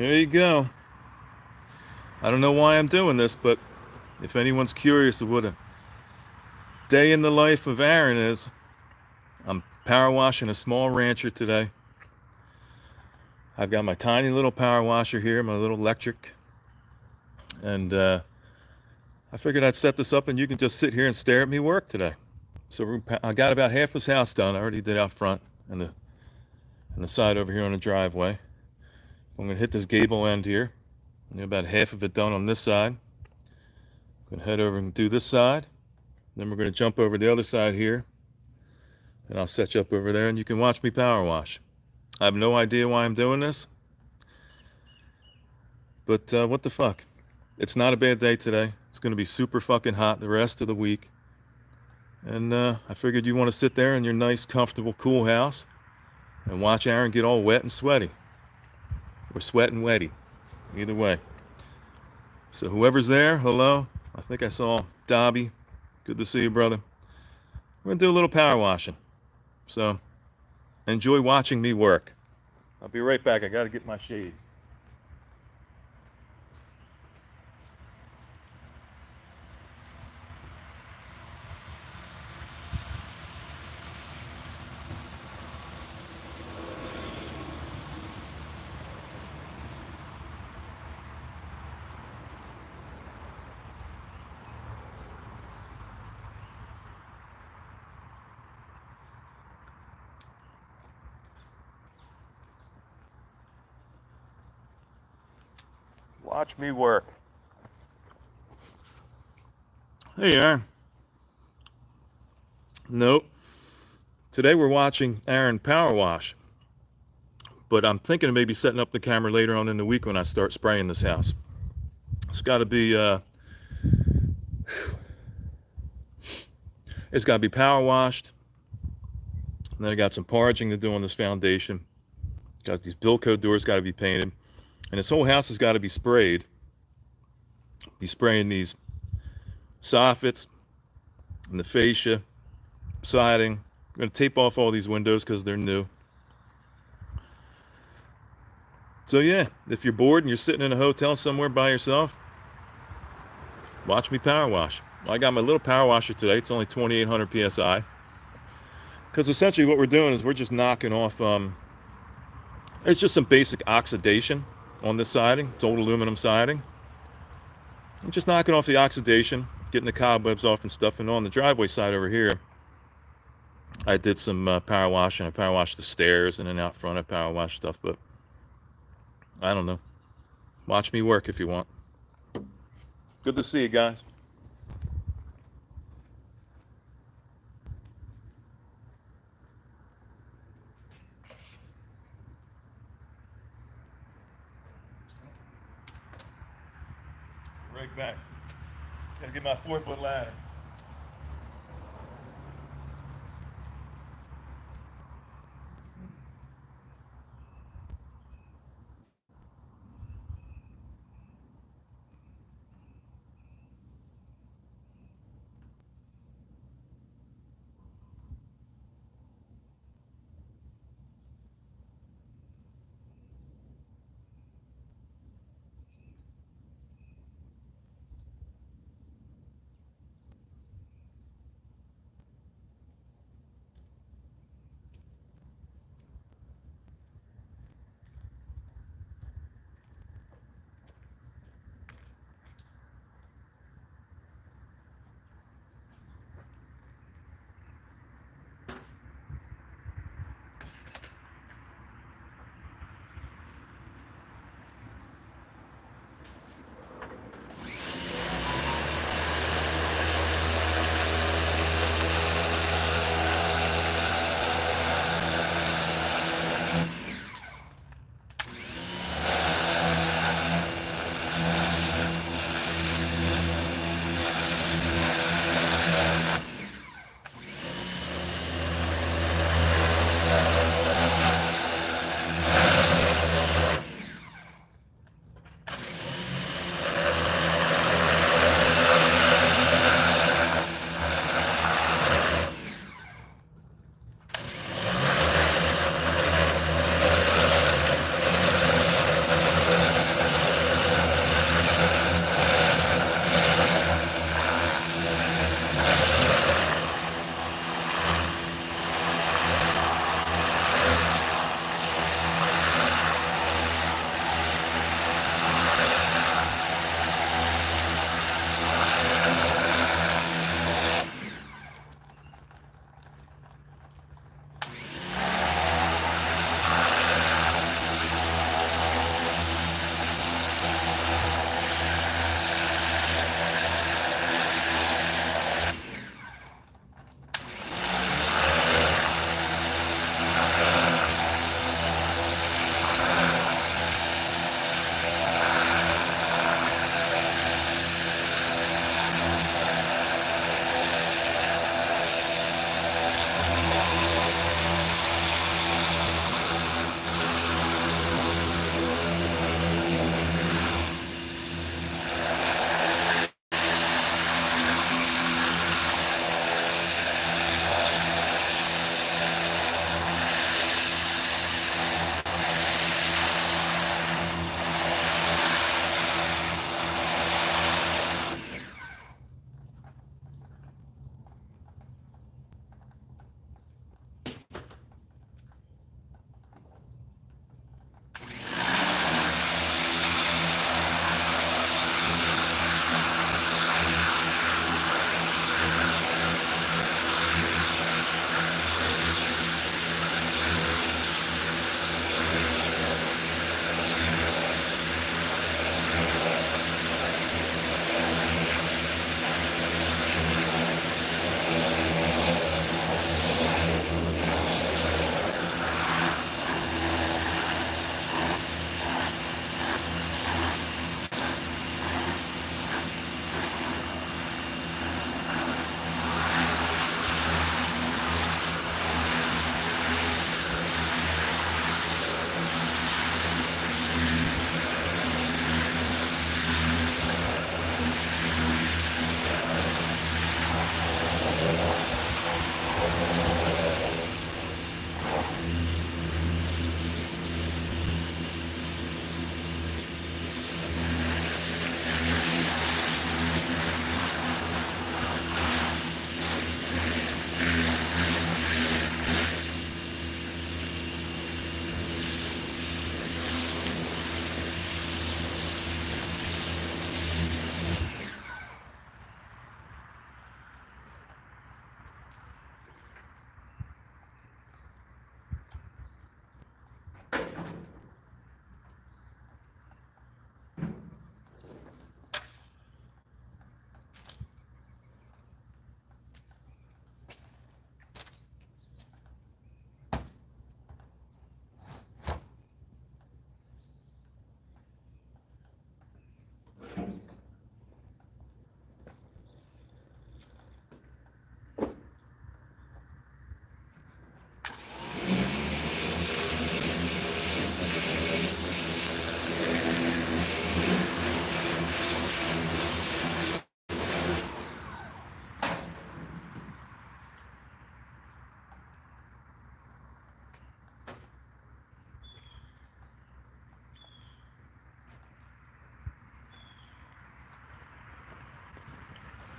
There you go. I don't know why I'm doing this, but if anyone's curious of what a day in the life of Aaron is, I'm power washing a small rancher today. I've got my tiny little power washer here, my little electric, and I figured I'd set this up and you can just sit here and stare at me work today. So I got about half this house done. I already did out front and the side over here on the driveway. I'm gonna hit this gable end here. About half of it done on this side. I'm gonna head over and do this side. Then we're gonna jump over the other side here, and I'll set you up over there, and you can watch me power wash. I have no idea why I'm doing this, but what the fuck? It's not a bad day today. It's gonna be super fucking hot the rest of the week, and I figured you want to sit there in your nice, comfortable, cool house and watch Aaron get all wet and sweaty, or sweat and wetty, either way. So whoever's there, hello. I think I saw Dobby. Good to see you, brother. We're gonna do a little power washing. So enjoy watching me work. I'll be right back. I gotta get my shades. Watch me work. Hey, Aaron. Nope. Today we're watching Aaron power wash. But I'm thinking of maybe setting up the camera later on in the week when I start spraying this house. It's gotta be power washed. And then I got some parging to do on this foundation. Got these Bilco doors gotta be painted. And this whole house has gotta be sprayed. Be spraying these soffits and the fascia, siding. I'm gonna tape off all these windows because they're new. So yeah, if you're bored and you're sitting in a hotel somewhere by yourself, watch me power wash. I got my little power washer today. It's only 2,800 psi. Because essentially what we're doing is we're just knocking off. It's just some basic oxidation on this siding. It's old aluminum siding. I'm just knocking off the oxidation, getting the cobwebs off and stuff. And on the driveway side over here, I did some power washing. I power washed the stairs, and then out front I power washed stuff. But I don't know. Watch me work if you want. Good to see you guys. Right back. Gotta get my 4-foot ladder.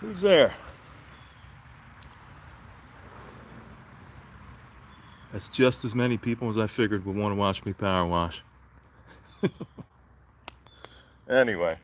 Who's there? That's just as many people as I figured would want to watch me power wash. Anyway.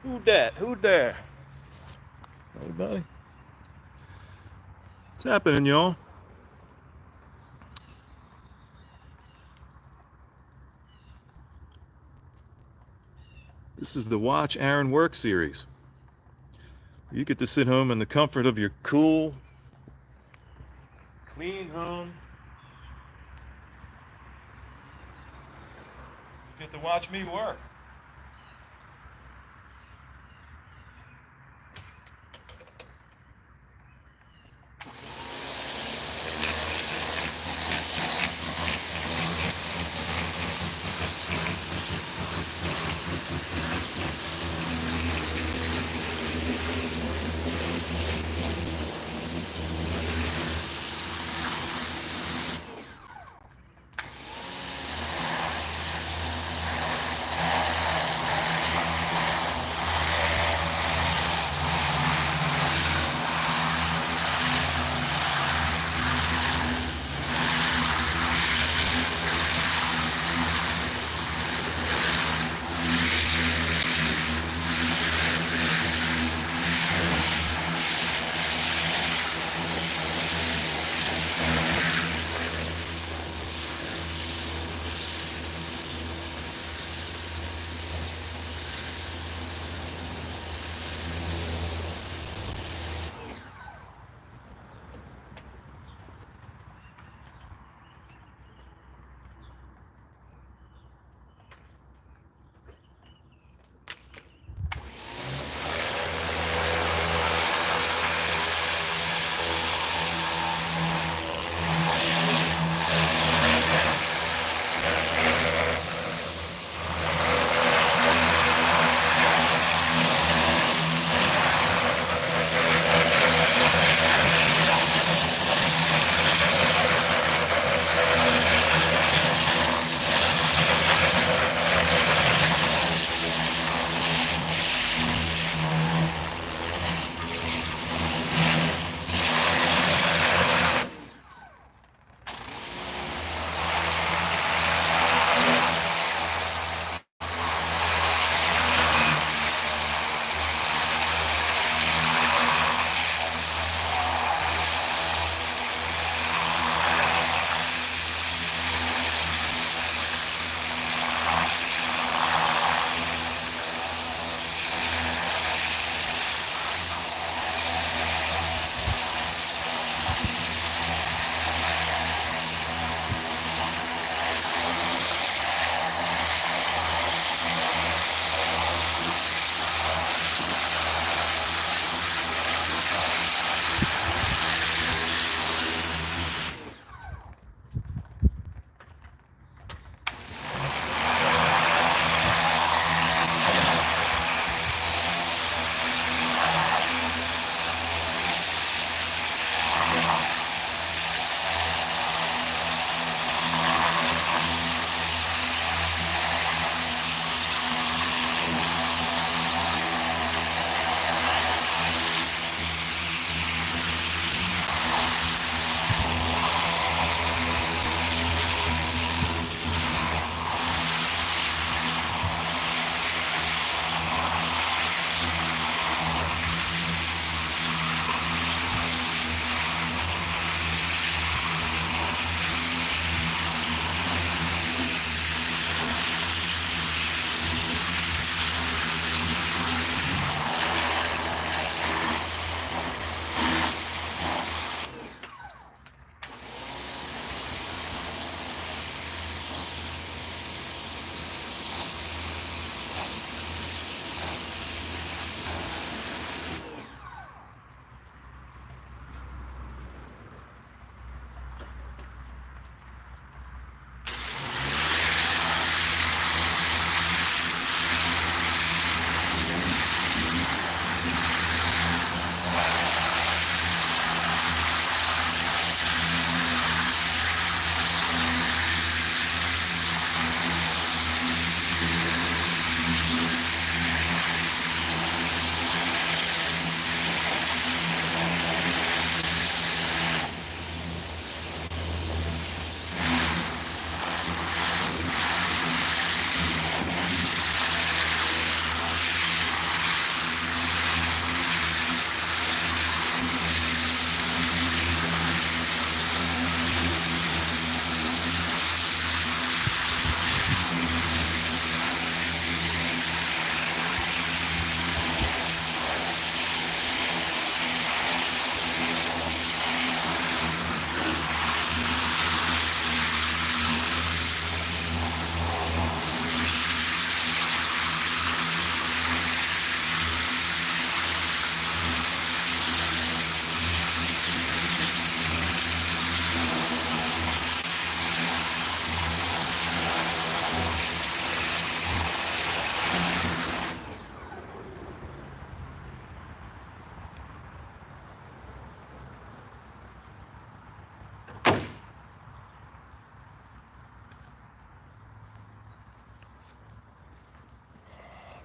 Who that? Who there? Anybody? What's happening, y'all? This is the Watch Aaron Work series. You get to sit home in the comfort of your cool, clean home, to watch me work.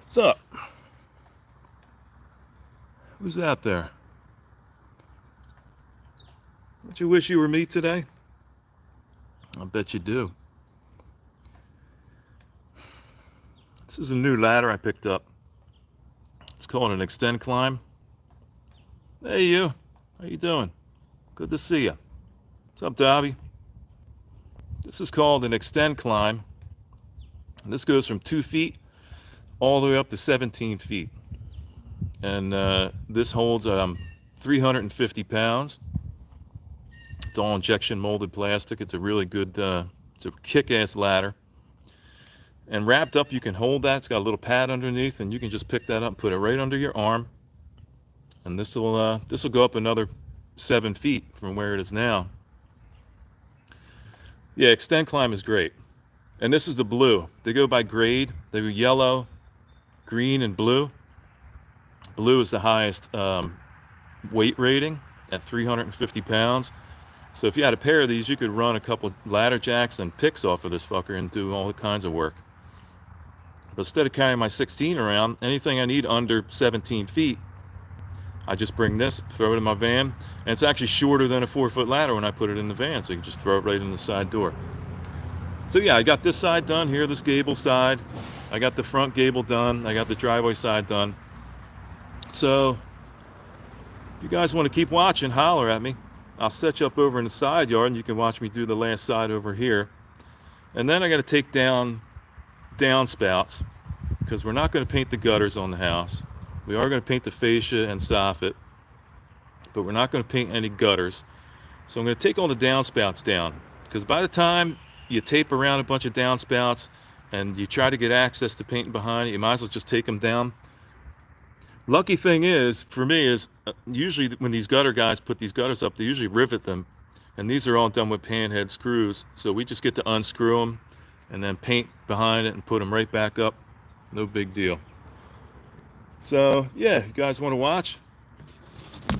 What's up? Who's out there? Don't you wish you were me today? I bet you do. This is a new ladder I picked up. It's called an Extend Climb. Hey you, how you doing? Good to see you. What's up, Dobby? This is called an Extend Climb. This goes from 2 feet all the way up to 17 feet. And this holds 350 pounds. It's all injection molded plastic. It's a really good, it's a kick-ass ladder. And wrapped up, you can hold that. It's got a little pad underneath, and you can just pick that up and put it right under your arm. And this will go up another 7 feet from where it is now. Yeah, Extend Climb is great. And this is the blue. They go by grade. They go yellow, green, and blue. Blue is the highest weight rating at 350 pounds. So if you had a pair of these, you could run a couple ladder jacks and picks off of this fucker and do all kinds of work. But instead of carrying my 16 around, anything I need under 17 feet, I just bring this, throw it in my van, and it's actually shorter than a 4-foot ladder when I put it in the van, so you can just throw it right in the side door. So yeah, I got this side done here, this gable side. I got the front gable done. I got the driveway side done. So if you guys want to keep watching, holler at me. I'll set you up over in the side yard and you can watch me do the last side over here. And then I got to take down downspouts because we're not going to paint the gutters on the house. We are going to paint the fascia and soffit, but we're not going to paint any gutters. So I'm going to take all the downspouts down because by the time you tape around a bunch of downspouts and you try to get access to painting behind it, you might as well just take them down. Lucky thing is, for me, is usually when these gutter guys put these gutters up, they usually rivet them. And these are all done with panhead screws. So we just get to unscrew them and then paint behind it and put them right back up. No big deal. So, yeah, you guys want to watch?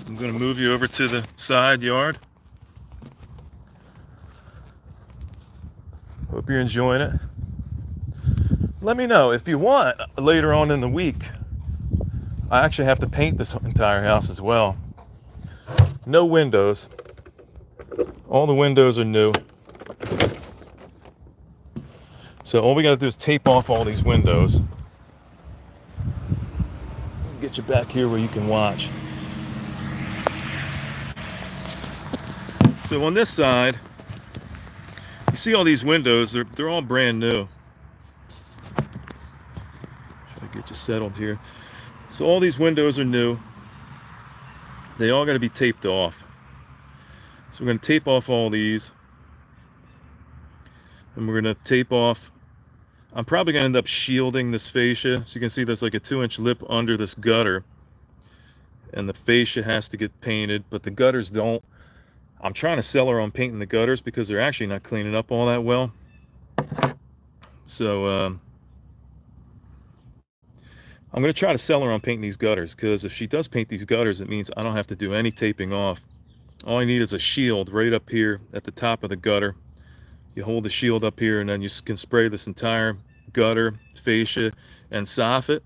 I'm going to move you over to the side yard. Hope you're enjoying it. Let me know if you want later on in the week. I actually have to paint this entire house as well. No windows. All the windows are new. So all we gotta do is tape off all these windows. Get you back here where you can watch. So on this side, you see all these windows, they're all brand new. Try to get you settled here. So all these windows are new. They all got to be taped off. So we're going to tape off all these. And we're going to tape off. I'm probably going to end up shielding this fascia. So you can see there's like a 2-inch lip under this gutter. And the fascia has to get painted, but the gutters don't. I'm trying to sell her on painting the gutters because they're actually not cleaning up all that well. So, I'm going to try to sell her on painting these gutters because if she does paint these gutters, it means I don't have to do any taping off. All I need is a shield right up here at the top of the gutter. You hold the shield up here and then you can spray this entire gutter, fascia, and soffit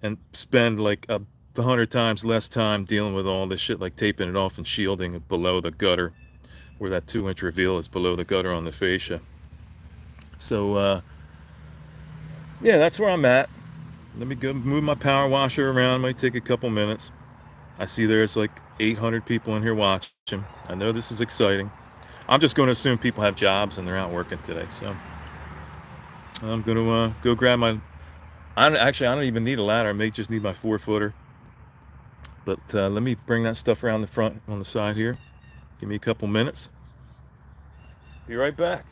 and spend like 100 times less time dealing with all this shit like taping it off and shielding it below the gutter where that 2-inch reveal is below the gutter on the fascia. So, yeah, that's where I'm at. Let me go move my power washer around. Might take a couple minutes. I see there's like 800 people in here watching. I know this is exciting. I'm just going to assume people have jobs and they're out working today. So I'm going to go grab my... I don't even need a ladder. I may just need my 4-footer. But let me bring that stuff around the front on the side here. Give me a couple minutes. Be right back.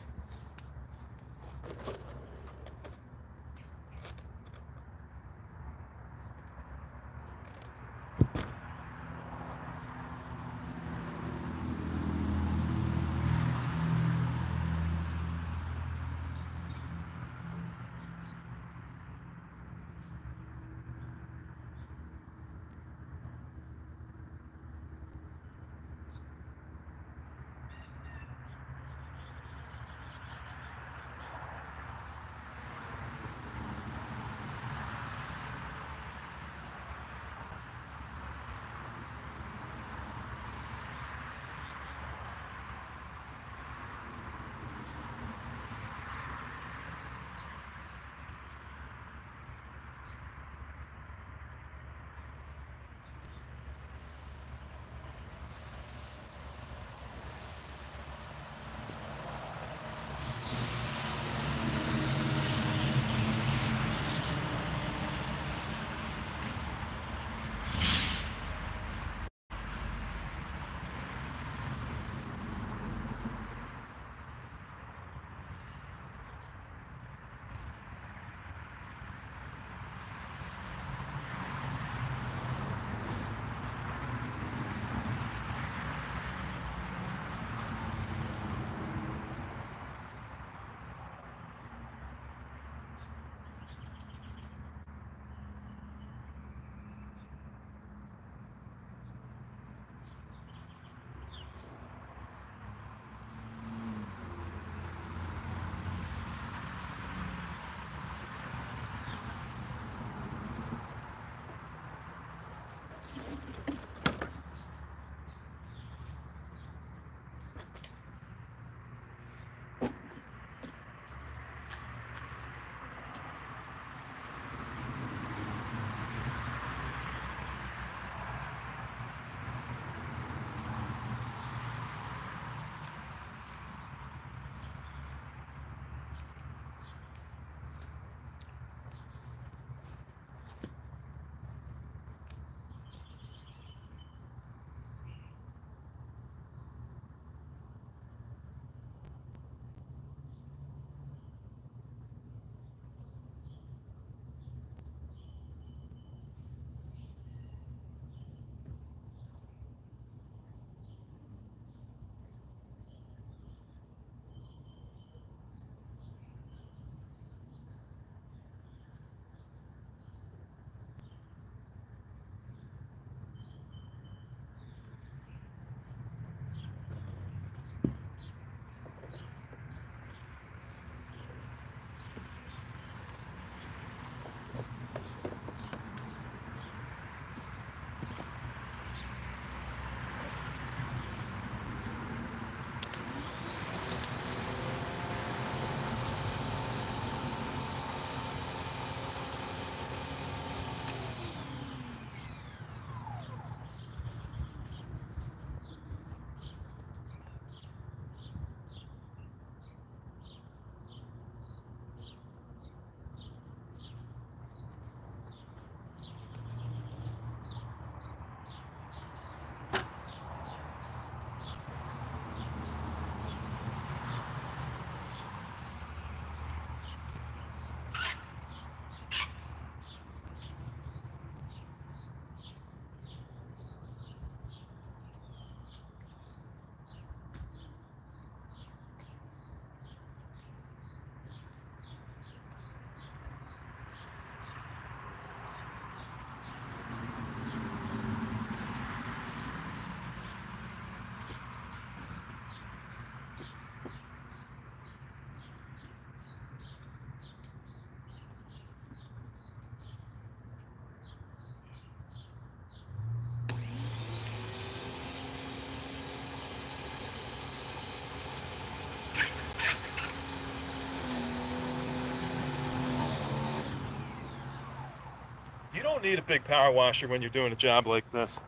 don't need a big power washer when you're doing a job like this.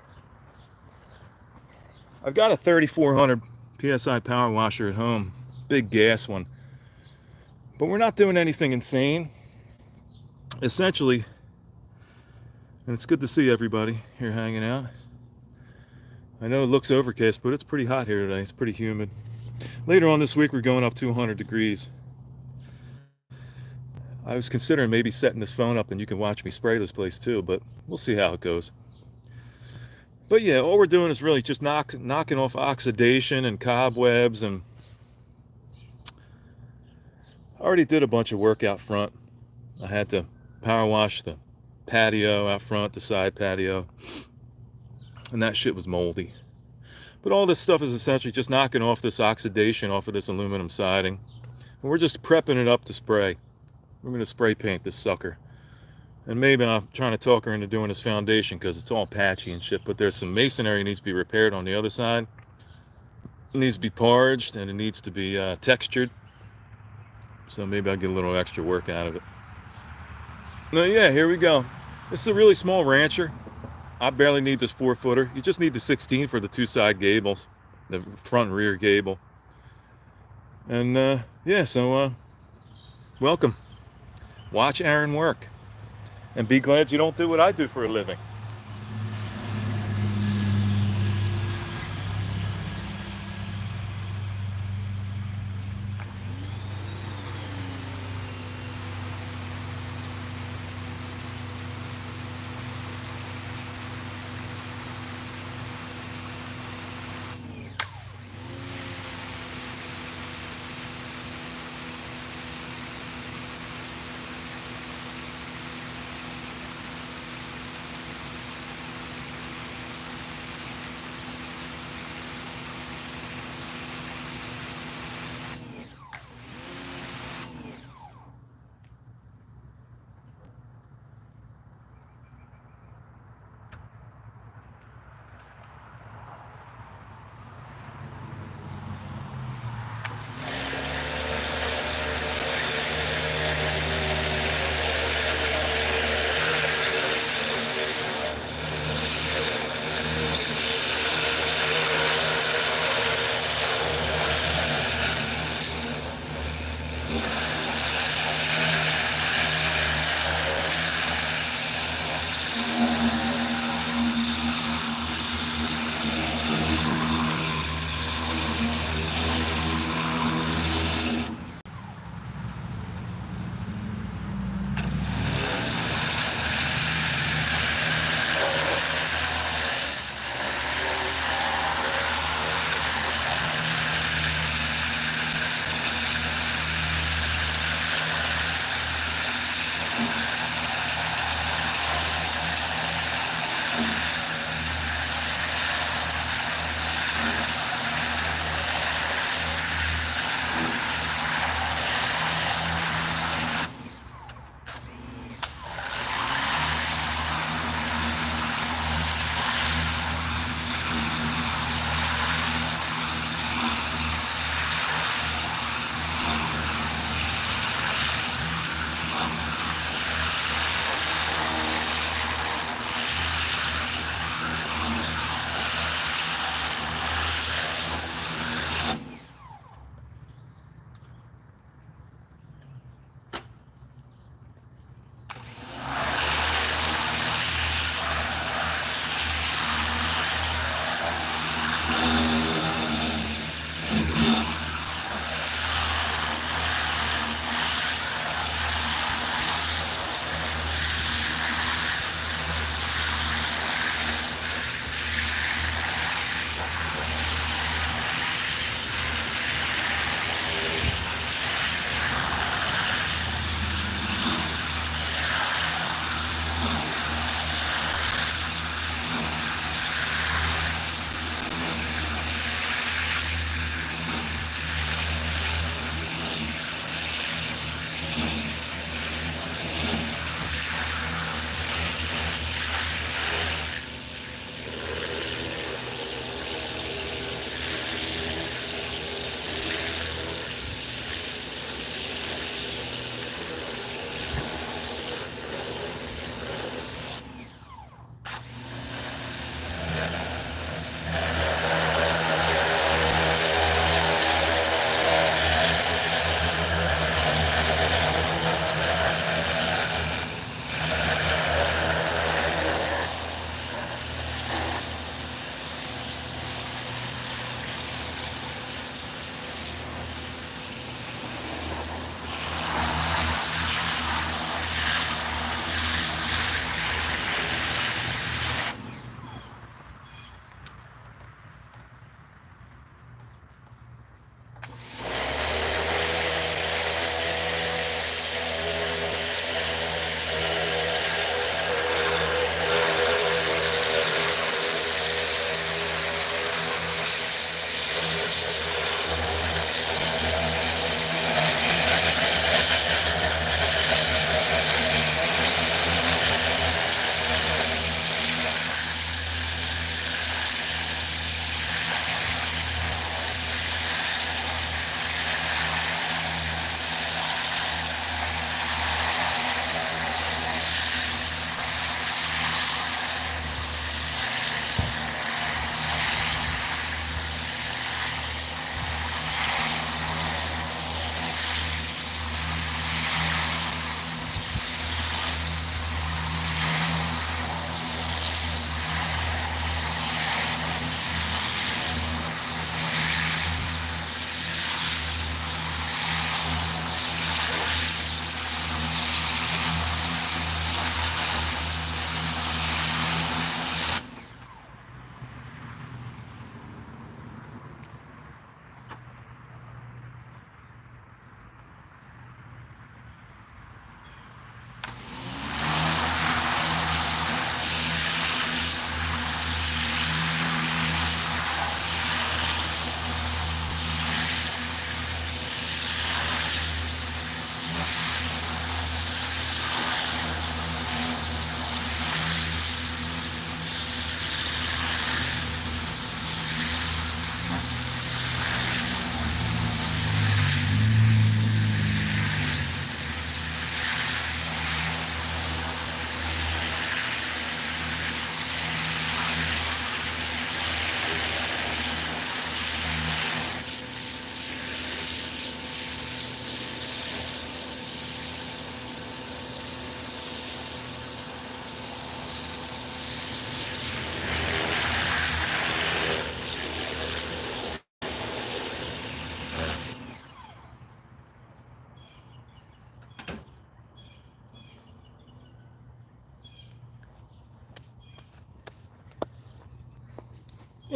I've got a 3400 PSI power washer at home, big gas one. But we're not doing anything insane. Essentially, and it's good to see everybody here hanging out. I know it looks overcast, but it's pretty hot here today. It's pretty humid. Later on this week, we're going up to 100 degrees. I was considering maybe setting this phone up and you can watch me spray this place too, but we'll see how it goes. But yeah, all we're doing is really just knocking off oxidation and cobwebs, and I already did a bunch of work out front. I had to power wash the patio out front, the side patio, and that shit was moldy. But all this stuff is essentially just knocking off this oxidation off of this aluminum siding, and we're just prepping it up to spray. We're going to spray paint this sucker. And maybe I'm trying to talk her into doing this foundation because it's all patchy and shit, but there's some masonry that needs to be repaired on the other side. It needs to be parged and it needs to be textured. So maybe I'll get a little extra work out of it. Now, yeah, here we go. This is a really small rancher. I barely need this 4-footer. You just need the 16 for the two side gables, the front and rear gable. And yeah, so welcome. Watch Aaron work. And be glad you don't do what I do for a living.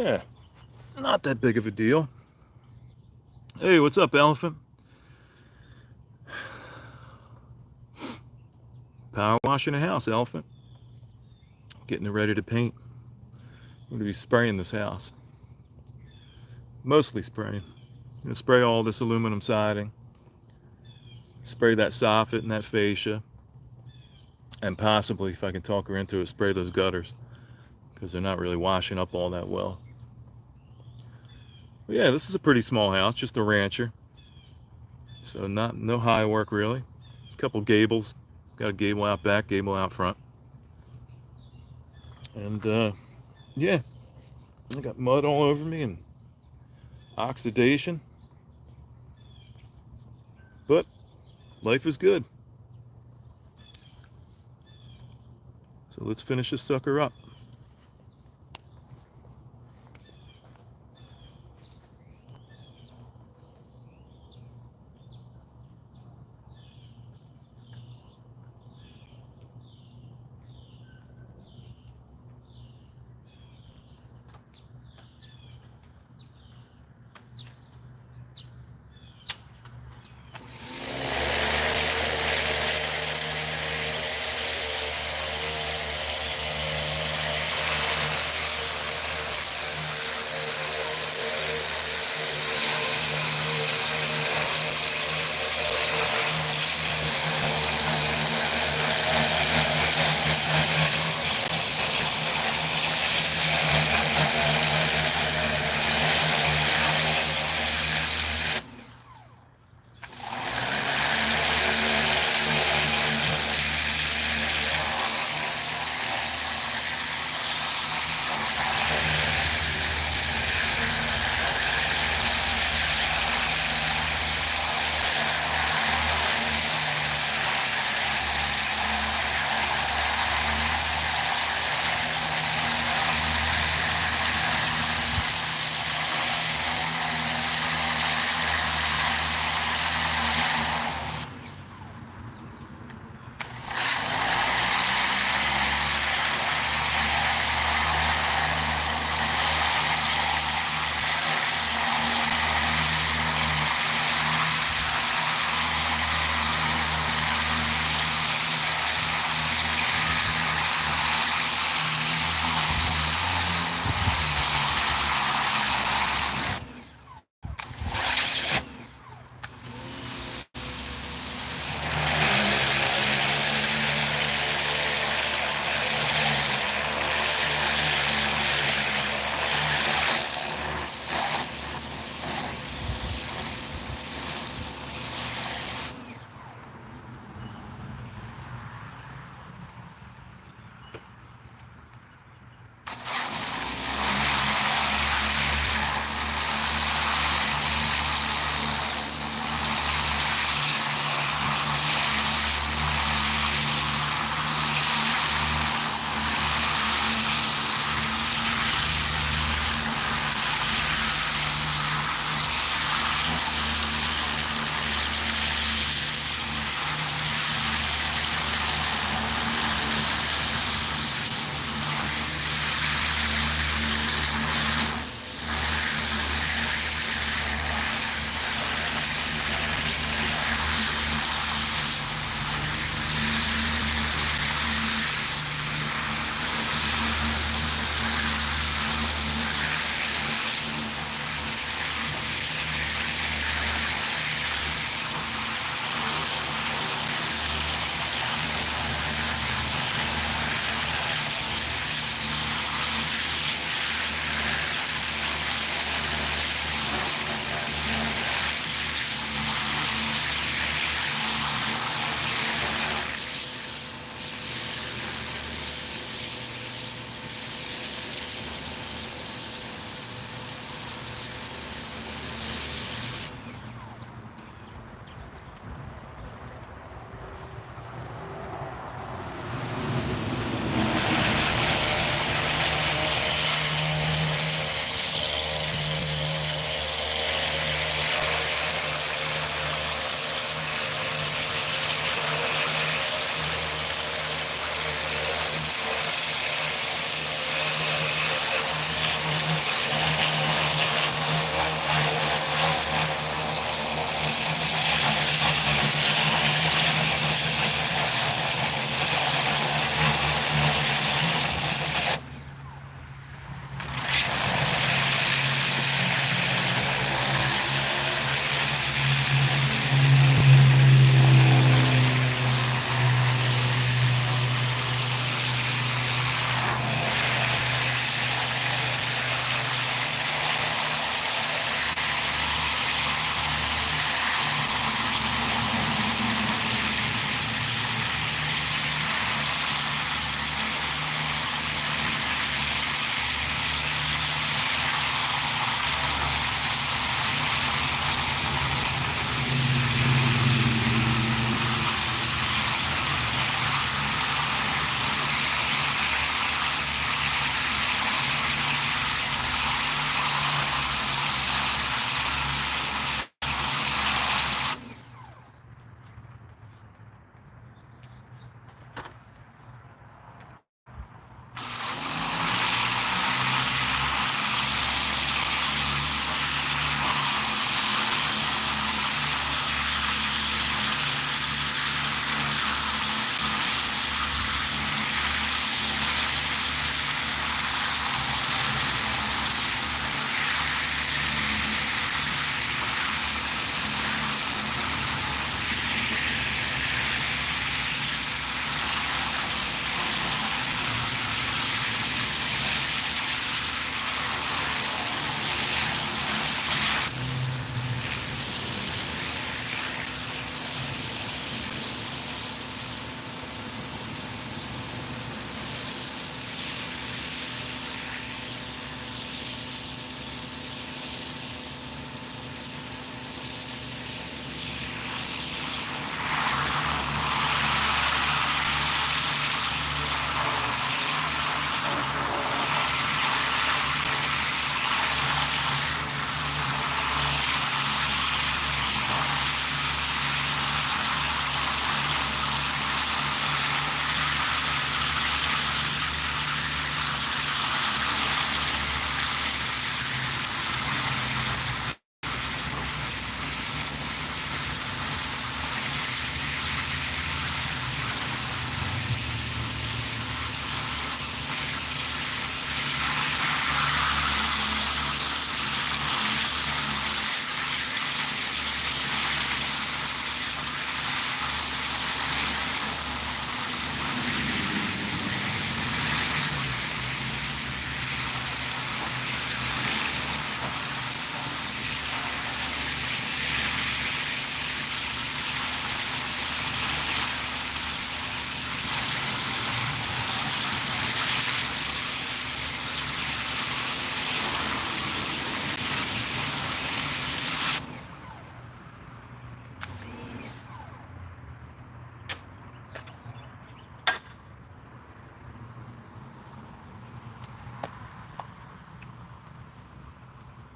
Yeah, not that big of a deal. Hey, what's up, Elephant? Power washing the house, Elephant. Getting it ready to paint. I'm going to be spraying this house. Mostly spraying. I'm going to spray all this aluminum siding. Spray that soffit and that fascia. And possibly, if I can talk her into it, spray those gutters. Because they're not really washing up all that well. But yeah, this is a pretty small house, just a rancher. So no high work really. A couple gables. Got a gable out back, gable out front. And yeah, I got mud all over me and oxidation. But life is good. So let's finish this sucker up.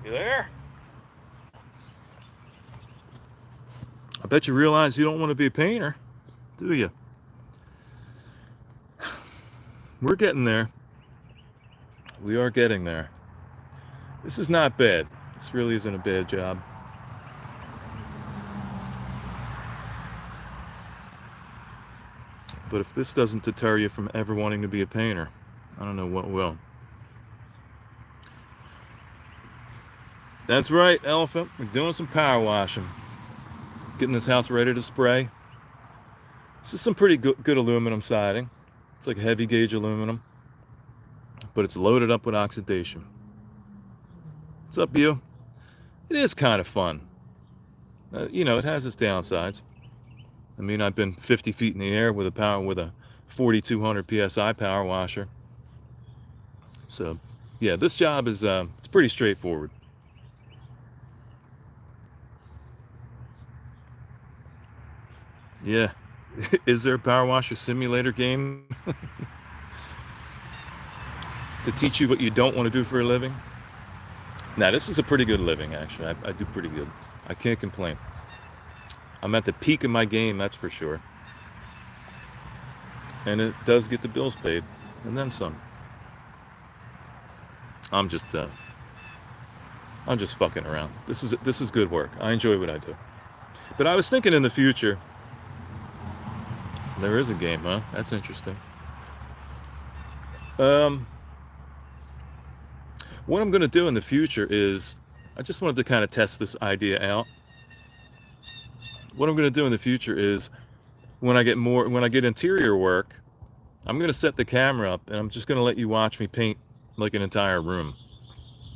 You there? I bet you realize you don't want to be a painter, do you? We're getting there. We are getting there. This is not bad. This really isn't a bad job. But if this doesn't deter you from ever wanting to be a painter, I don't know what will. That's right, Elephant. We're doing some power washing. Getting this house ready to spray. This is some pretty good aluminum siding. It's like heavy gauge aluminum, but it's loaded up with oxidation. What's up, you? It is kind of fun. It has its downsides. I mean, I've been 50 feet in the air with a 4,200 psi power washer. So, yeah, this job is it's pretty straightforward. Yeah. Is there a power washer simulator game to teach you what you don't want to do for a living? Now, this is a pretty good living, actually. I do pretty good. I can't complain. I'm at the peak of my game, that's for sure. And it does get the bills paid, and then some. I'm just fucking around. This is good work. I enjoy what I do. But I was thinking in the future, there is a game, huh? That's interesting. What I'm going to do in the future is, I just wanted to kind of test this idea out. What I'm going to do in the future is, when I get interior work, I'm going to set the camera up and I'm just going to let you watch me paint like an entire room.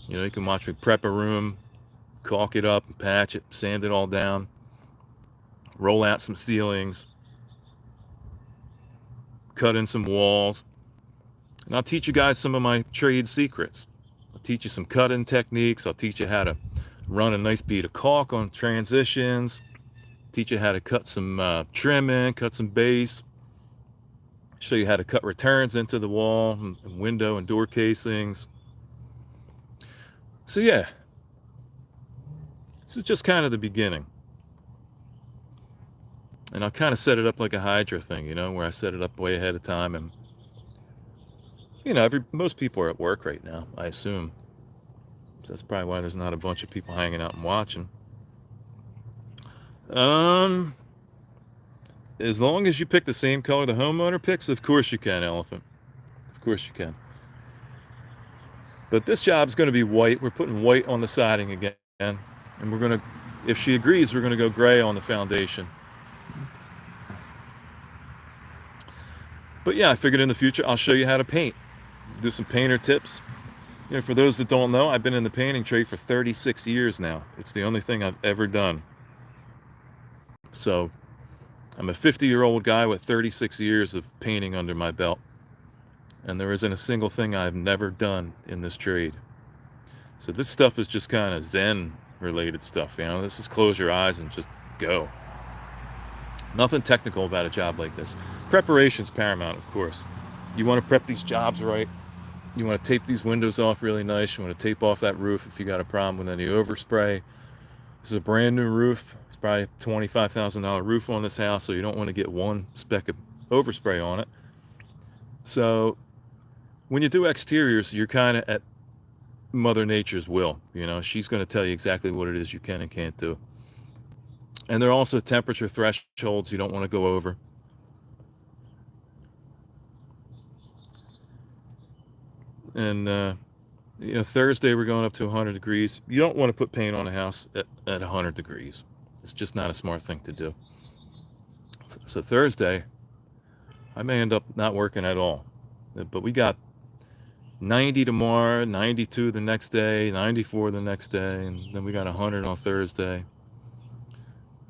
You can watch me prep a room, caulk it up, patch it, sand it all down, roll out some ceilings, cut in some walls, and I'll teach you guys some of my trade secrets. I'll teach you some cut-in techniques. I'll teach you how to run a nice bead of caulk on transitions, teach you how to cut some trim in, cut some base, show you how to cut returns into the wall and window and door casings. So yeah, this is just kind of the beginning. And I'll kind of set it up like a Hydra thing, where I set it up way ahead of time. And, most people are at work right now, I assume. So that's probably why there's not a bunch of people hanging out and watching. As long as you pick the same color the homeowner picks, of course you can, Elephant. Of course you can. But this job's going to be white. We're putting white on the siding again. And we're going to, if she agrees, we're going to go gray on the foundation. But yeah, I figured in the future, I'll show you how to paint. Do some painter tips. For those that don't know, I've been in the painting trade for 36 years now. It's the only thing I've ever done. So I'm a 50-year-old guy with 36 years of painting under my belt. And there isn't a single thing I've never done in this trade. So this stuff is just kind of Zen related stuff. This is close your eyes and just go. Nothing technical about a job like this. Preparation's paramount, of course. You want to prep these jobs right. You want to tape these windows off really nice. You want to tape off that roof if you got a problem with any overspray. This is a brand new roof. It's probably a $25,000 roof on this house, so you don't want to get one speck of overspray on it. So when you do exteriors, you're kind of at Mother Nature's will. She's going to tell you exactly what it is you can and can't do. And there are also temperature thresholds you don't want to go over. And Thursday we're going up to 100 degrees. You don't want to put paint on a house at 100 degrees. It's just not a smart thing to do. So Thursday, I may end up not working at all. But we got 90 tomorrow, 92 the next day, 94 the next day, and then we got 100 on Thursday.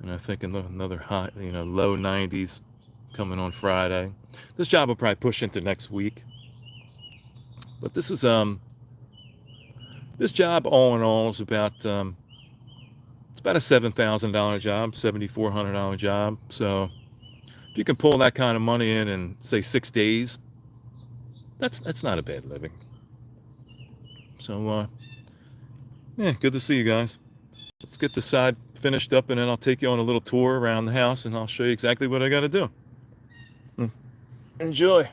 And I think another high, low 90s coming on Friday. This job will probably push into next week. But this is this job all in all is about it's about a $7,000 job, $7,400 job. So if you can pull that kind of money in say 6 days, that's not a bad living. So Yeah, good to see you guys. Let's get the side finished up and then I'll take you on a little tour around the house and I'll show you exactly what I gotta do. Enjoy.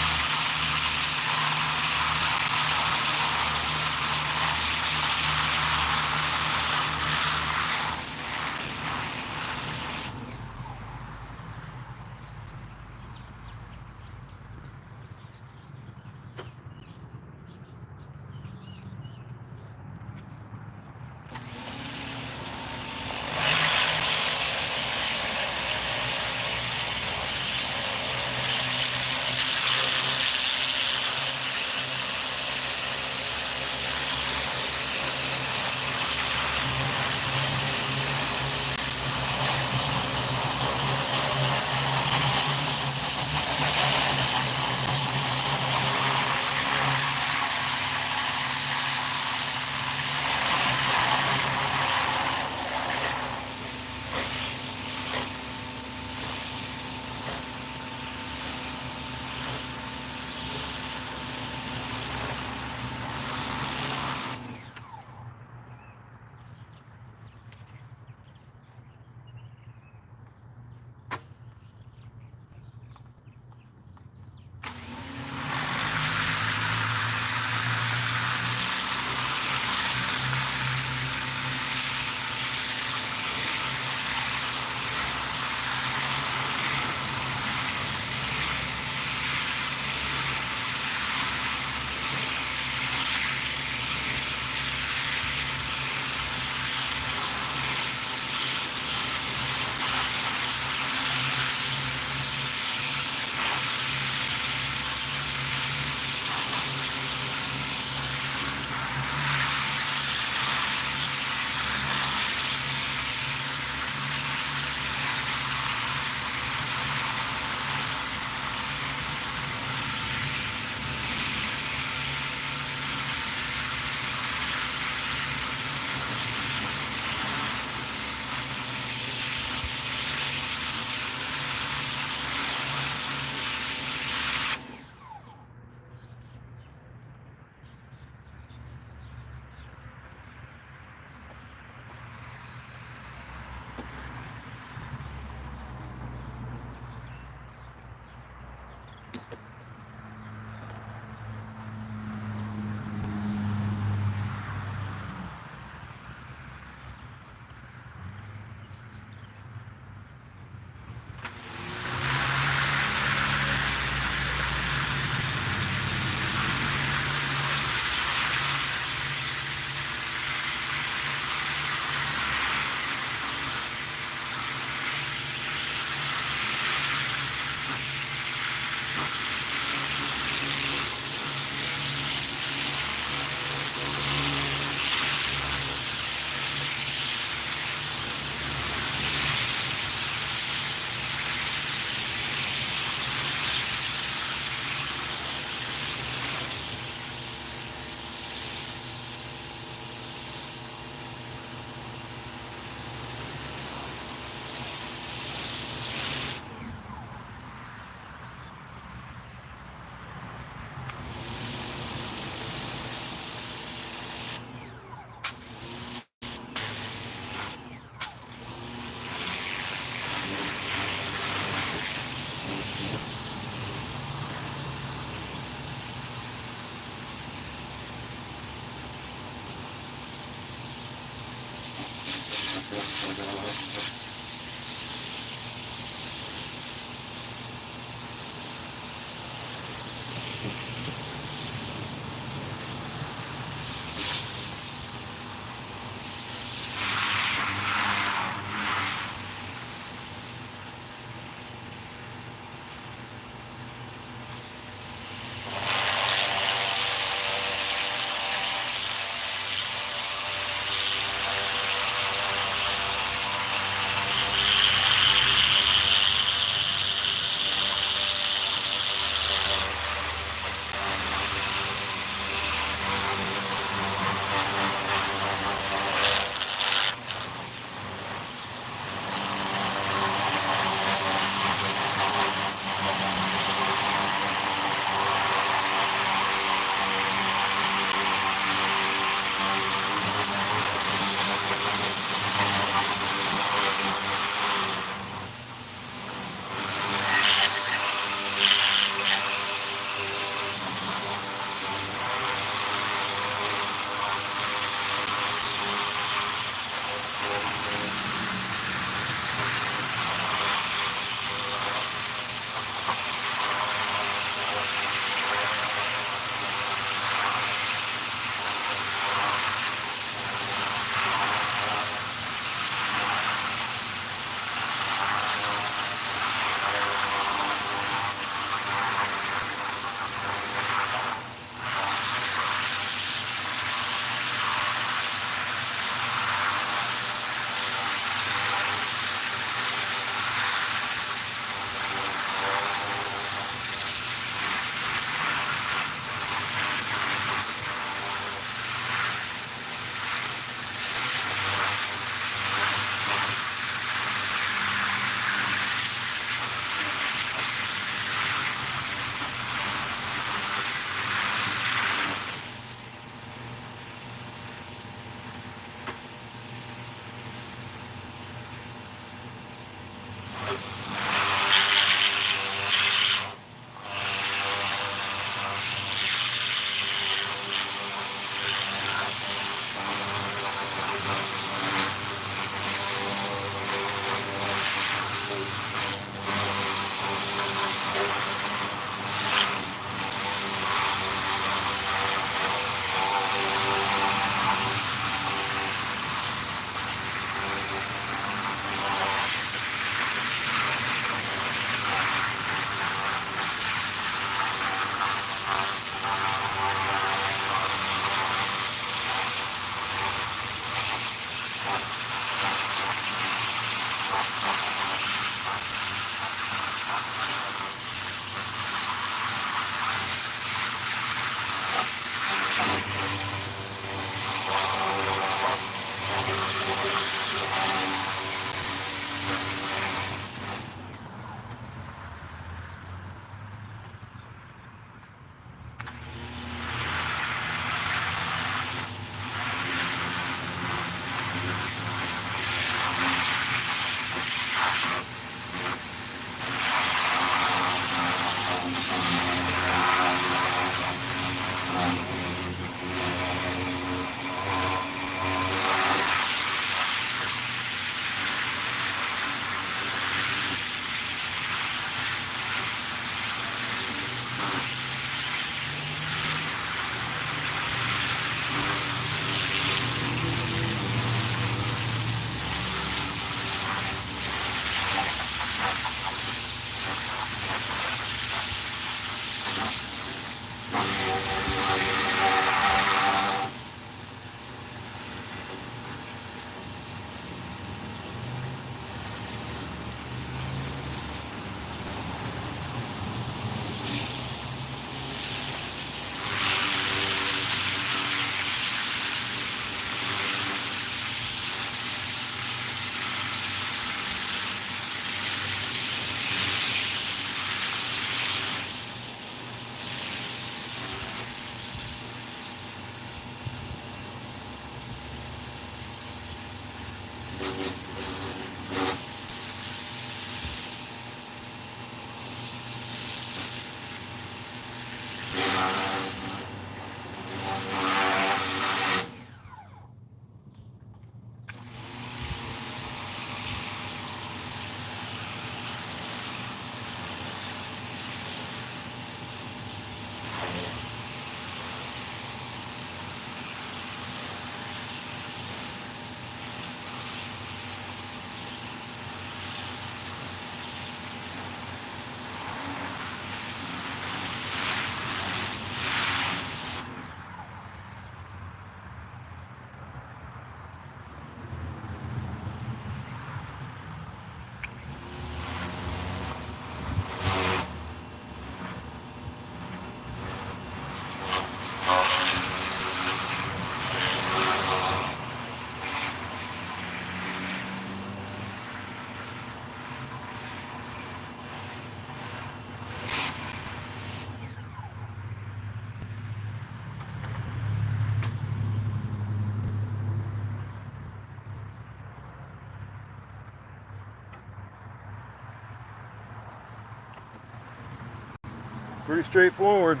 Pretty straightforward.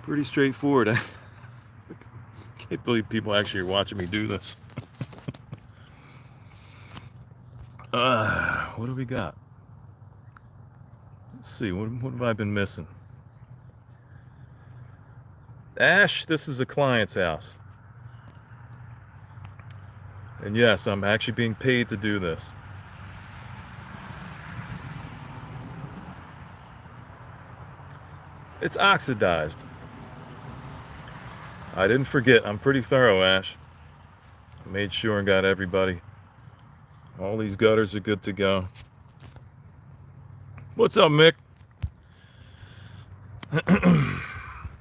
Pretty straightforward. I can't believe people actually are watching me do this. What do we got? Let's see, what have I been missing? Ash, this is a client's house. And yes, I'm actually being paid to do this. It's oxidized. I didn't forget. I'm pretty thorough, Ash. I made sure and got everybody. All these gutters are good to go. What's up, Mick?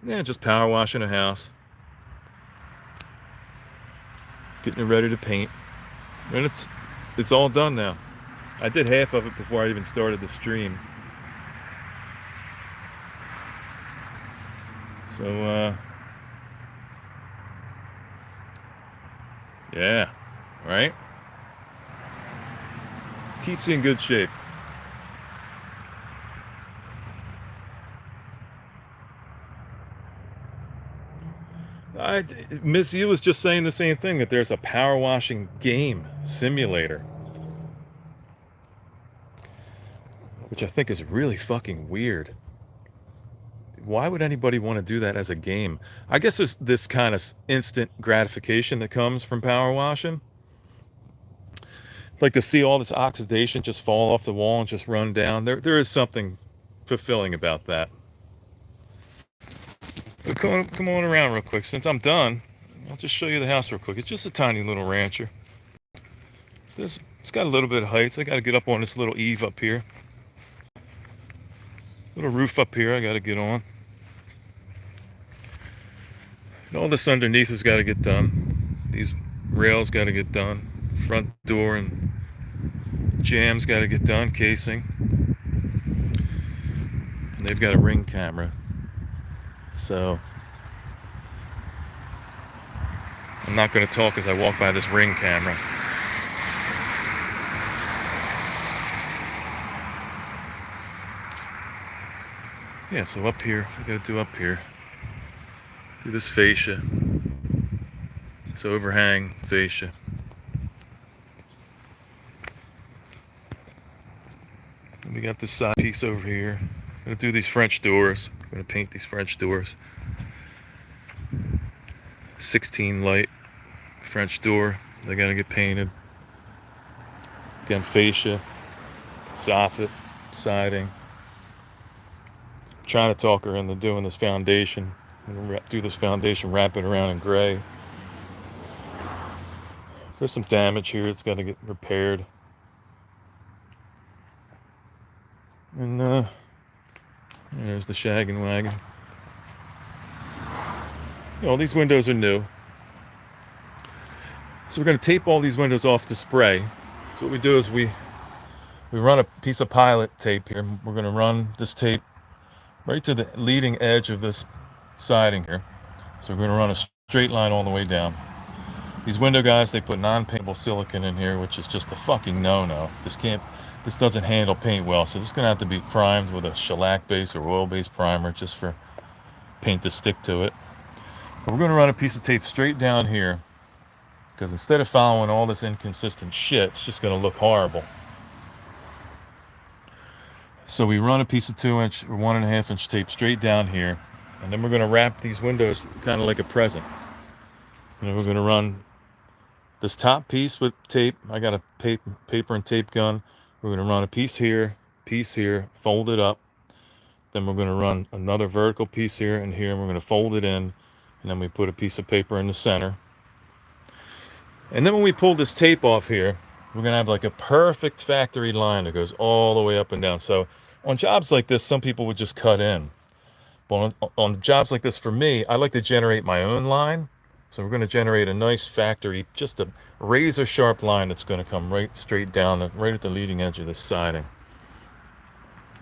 Yeah, just power washing a house. Getting it ready to paint. And it's all done now. I did half of it before I even started the stream. So, yeah, right? Keeps you in good shape. Miss U was just saying the same thing, that there's a power washing game simulator, which I think is really fucking weird. Why would anybody want to do that as a game? I guess there's this kind of instant gratification that comes from power washing. Like to see all this oxidation just fall off the wall and just run down. There is something fulfilling about that. But come on around real quick. Since I'm done, I'll just show you the house real quick. It's just a tiny little rancher. It's got a little bit of height, so I got to get up on this little eave up here. Little roof up here I got to get on. And all this underneath has got to get done. These rails got to get done. Front door and jams got to get done. Casing. And they've got a Ring camera. So I'm not going to talk as I walk by this Ring camera. Yeah, so up here, we got to do up here. Do this fascia. This overhang fascia. And we got this side piece over here. Gonna do these French doors. Gonna paint these French doors. 16 light French door. They gotta get painted. Again, fascia, soffit, siding. Trying to talk her into doing this foundation. I'm gonna do this foundation, wrap it around in gray. There's some damage here. It's got to get repaired. And there's the shaggin' wagon. All these windows are new. So we're going to tape all these windows off to spray. So what we do is we run a piece of pilot tape here. We're going to run this tape right to the leading edge of this siding here. So we're going to run a straight line all the way down. These window guys, they put non-paintable silicone in here, which is just a fucking no-no. This doesn't handle paint well, so this is going to have to be primed with a shellac base or oil-based primer just for paint to stick to it. But we're going to run a piece of tape straight down here, because instead of following all this inconsistent shit, it's just going to look horrible. So we run a piece of 2-inch or 1.5-inch tape straight down here, and then we're going to wrap these windows kind of like a present. And then we're going to run this top piece with tape. I got a paper and tape gun. We're going to run a piece here, fold it up. Then we're going to run another vertical piece here and here, and we're going to fold it in. And then we put a piece of paper in the center. And then when we pull this tape off here, we're going to have like a perfect factory line that goes all the way up and down. So on jobs like this, some people would just cut in. But on jobs like this, for me, I like to generate my own line. So we're going to generate a nice factory, just a razor sharp line that's going to come right straight down, right at the leading edge of this siding.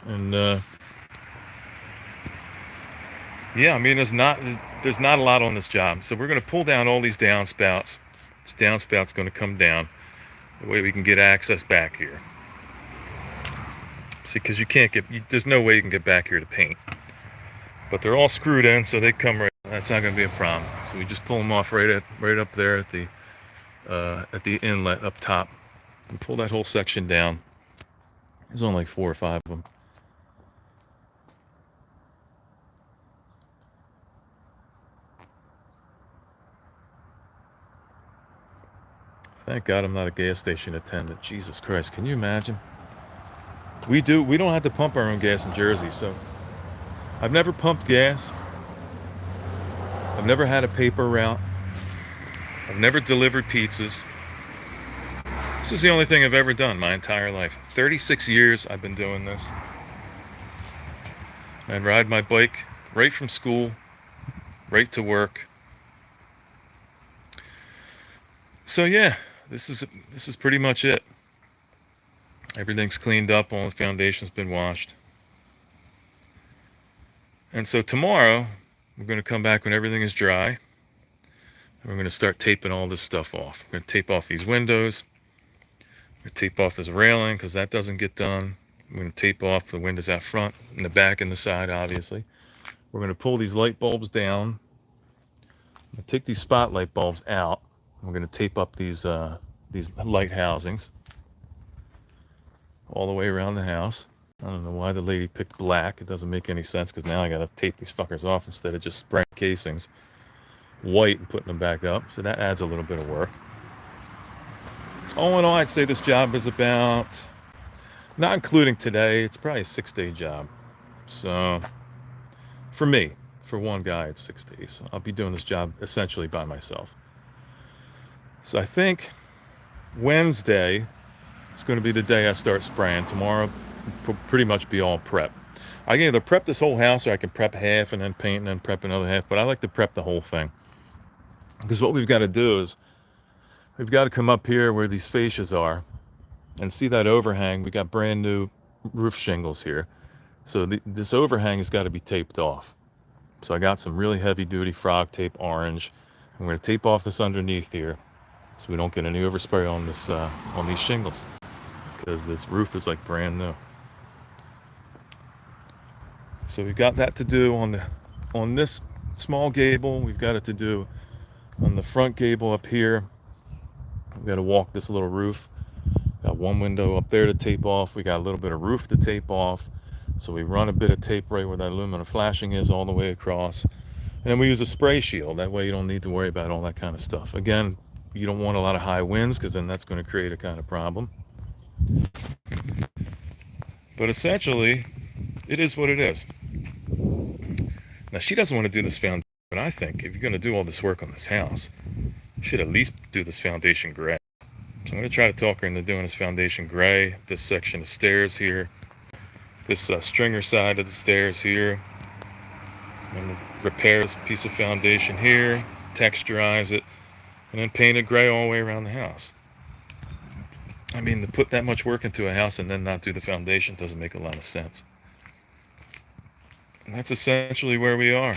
And yeah, I mean, there's not a lot on this job. So we're going to pull down all these downspouts. This downspout's going to come down. The way we can get access back here. See, because you can't get, there's no way you can get back here to paint. But they're all screwed in, so they come right. That's not going to be a problem. So we just pull them off right up there at the inlet up top, and pull that whole section down. There's only like 4 or 5 of them. Thank God I'm not a gas station attendant. Jesus Christ, can you imagine? We don't have to pump our own gas in Jersey, so I've never pumped gas. I've never had a paper route. I've never delivered pizzas. This is the only thing I've ever done my entire life. 36 years I've been doing this. I'd ride my bike right from school, right to work. So yeah, this is pretty much it. Everything's cleaned up, all the foundation's been washed. And so tomorrow, we're going to come back when everything is dry. And we're going to start taping all this stuff off. We're going to tape off these windows. We're going to tape off this railing because that doesn't get done. We're going to tape off the windows out front, and the back and the side, obviously. We're going to pull these light bulbs down. I'm going to take these spotlight bulbs out. We're going to tape up these light housings all the way around the house. I don't know why the lady picked black. It doesn't make any sense because now I got to tape these fuckers off instead of just spraying casings white and putting them back up. So that adds a little bit of work. All in all, I'd say this job is about, not including today, it's probably a 6-day job. So for me, for one guy, it's 6 days. So I'll be doing this job essentially by myself. So I think Wednesday is going to be the day I start spraying. Tomorrow pretty much be all prep. I can either prep this whole house or I can prep half and then paint and then prep another half, but I like to prep the whole thing. Because what we've got to do is we've got to come up here where these fascias are and see that overhang. We got brand new roof shingles here. So this overhang has got to be taped off. So I got some really heavy duty frog tape, orange. I'm going to tape off this underneath here so we don't get any overspray on this on these shingles, because this roof is like brand new. So we've got that to do on this small gable. We've got it to do on the front gable up here. We've got to walk this little roof. Got one window up there to tape off. We got a little bit of roof to tape off. So we run a bit of tape right where that aluminum flashing is all the way across. And then we use a spray shield. That way you don't need to worry about all that kind of stuff. Again, you don't want a lot of high winds because then that's going to create a kind of problem. But essentially, it is what it is. Now, she doesn't want to do this foundation, but I think if you're going to do all this work on this house, you should at least do this foundation gray. So I'm going to try to talk her into doing this foundation gray, this section of stairs here, this stringer side of the stairs here, and repair this piece of foundation here, texturize it, and then paint it gray all the way around the house. I mean, to put that much work into a house and then not do the foundation doesn't make a lot of sense. And that's essentially where we are.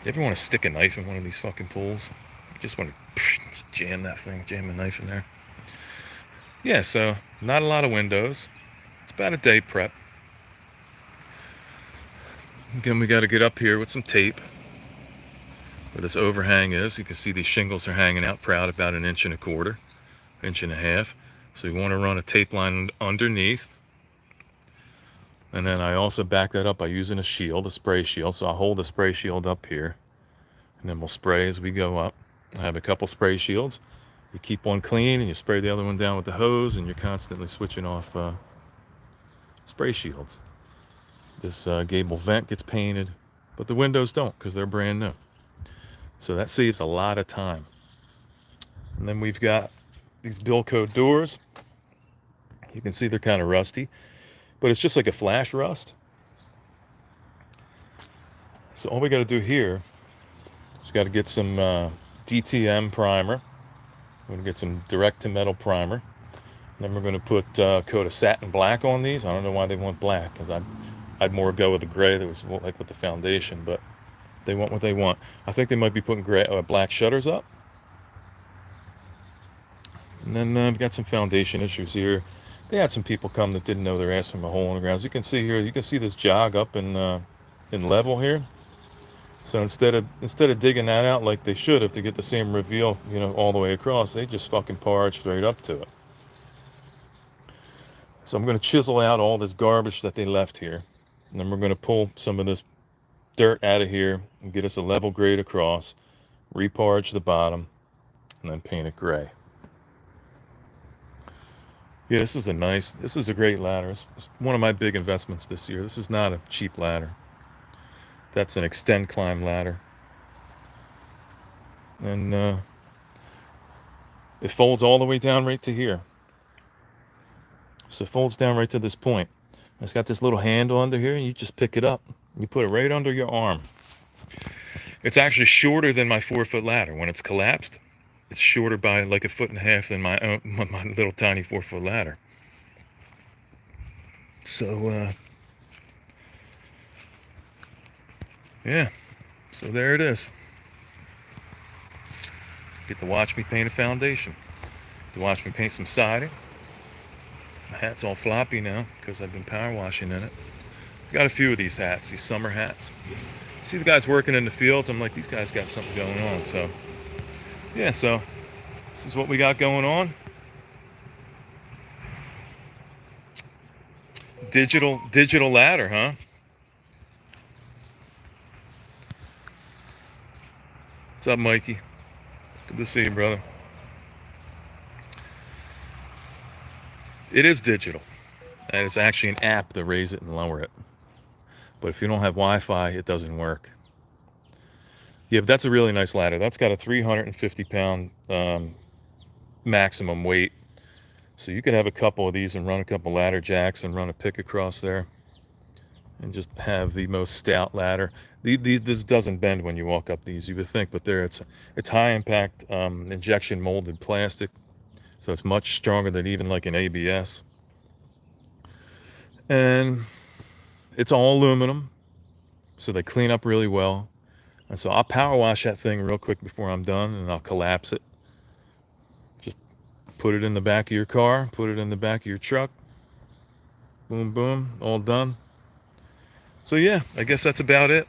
You ever want to stick a knife in one of these fucking pools? You just want to jam that thing, jam a knife in there. Yeah, so not a lot of windows. It's about a day prep. Again, we got to get up here with some tape where this overhang is. You can see these shingles are hanging out proud about 1.25 inches, 1.5 inches. So we want to run a tape line underneath. And then I also back that up by using a shield, a spray shield. So I'll hold the spray shield up here, and then we'll spray as we go up. I have a couple spray shields. You keep one clean and you spray the other one down with the hose, and you're constantly switching off spray shields. This gable vent gets painted, but the windows don't because they're brand new. So that saves a lot of time. And then we've got these Bilco doors. You can see they're kind of rusty, but it's just like a flash rust. So all we got to do here is got to get some DTM primer. We're going to get some direct to metal primer. And then we're going to put a coat of satin black on these. I don't know why they want black, because I'd more go with the gray that was like with the foundation, but they want what they want. I think they might be putting black shutters up. And then I've got some foundation issues here. They had some people come that didn't know they're asking from a hole in the ground. As you can see here, you can see this jog up in level here. So instead of digging that out like they should have to get the same reveal, all the way across, they just fucking parred straight up to it. So I'm going to chisel out all this garbage that they left here. And then we're going to pull some of this dirt out of here and get us a level grade across, reparge the bottom, and then paint it gray. Yeah, this is a great ladder. It's one of my big investments this year. This is not a cheap ladder. That's an extend climb ladder. And it folds all the way down right to here. So it folds down right to this point. It's got this little handle under here, and you just pick it up. You put it right under your arm. It's actually shorter than my 4-foot ladder. When it's collapsed, it's shorter by like 1.5 feet than my little tiny 4-foot ladder. So, yeah. So there it is. Get to watch me paint a foundation. Get to watch me paint some siding. My hat's all floppy now because I've been power washing in it. Got a few of these hats, these summer hats. See the guys working in the fields, I'm like, these guys got something going on. So, yeah, so this is what we got going on. Digital ladder, huh? What's up, Mikey? Good to see you, brother. It is digital. And it's actually an app to raise it and lower it. But if you don't have Wi-Fi, it doesn't work. Yeah, but that's a really nice ladder. That's got a 350-pound maximum weight. So you could have a couple of these and run a couple ladder jacks and run a pick across there. And just have the most stout ladder. This doesn't bend when you walk up these, you would think, but it's high impact injection molded plastic. So it's much stronger than even like an ABS. And it's all aluminum, so they clean up really well. And so I'll power wash that thing real quick before I'm done, and I'll collapse it. Just put it in the back of your car, put it in the back of your truck. Boom, boom, all done. So yeah, I guess that's about it.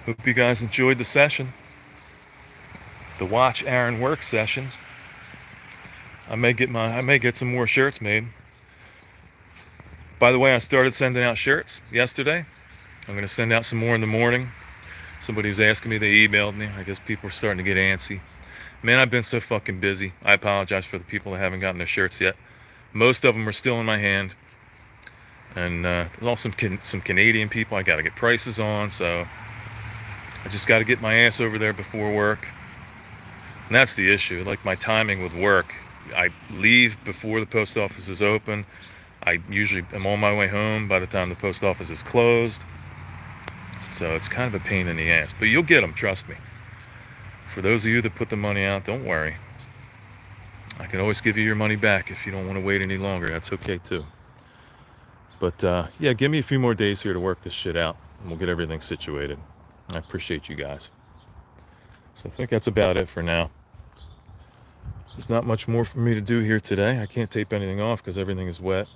Hope you guys enjoyed the session. The Watch Aaron Work sessions. I may get some more shirts made. By the way, I started sending out shirts yesterday. I'm going to send out some more in the morning. Somebody was asking me, they emailed me. I guess people are starting to get antsy. Man, I've been so fucking busy. I apologize for the people that haven't gotten their shirts yet. Most of them are still in my hand. And there's also some Canadian people I got to get prices on, so I just got to get my ass over there before work. And that's the issue. Like my timing with work, I leave before the post office is open. I usually am on my way home by the time the post office is closed. So it's kind of a pain in the ass. But you'll get them, trust me. For those of you that put the money out, don't worry. I can always give you your money back if you don't want to wait any longer. That's okay too. But yeah, give me a few more days here to work this shit out, and we'll get everything situated. I appreciate you guys. So I think that's about it for now. There's not much more for me to do here today. I can't tape anything off because everything is wet.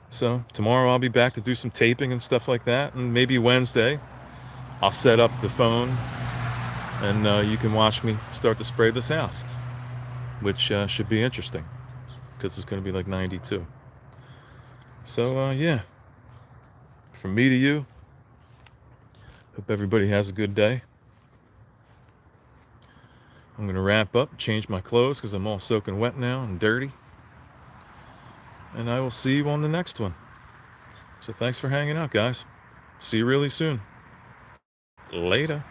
So tomorrow I'll be back to do some taping and stuff like that. And maybe Wednesday I'll set up the phone and you can watch me start to spray this house, which should be interesting because it's going to be like 92. So yeah, from me to you, hope everybody has a good day. I'm going to wrap up, change my clothes because I'm all soaking wet now and dirty. And I will see you on the next one. So thanks for hanging out, guys. See you really soon. Later.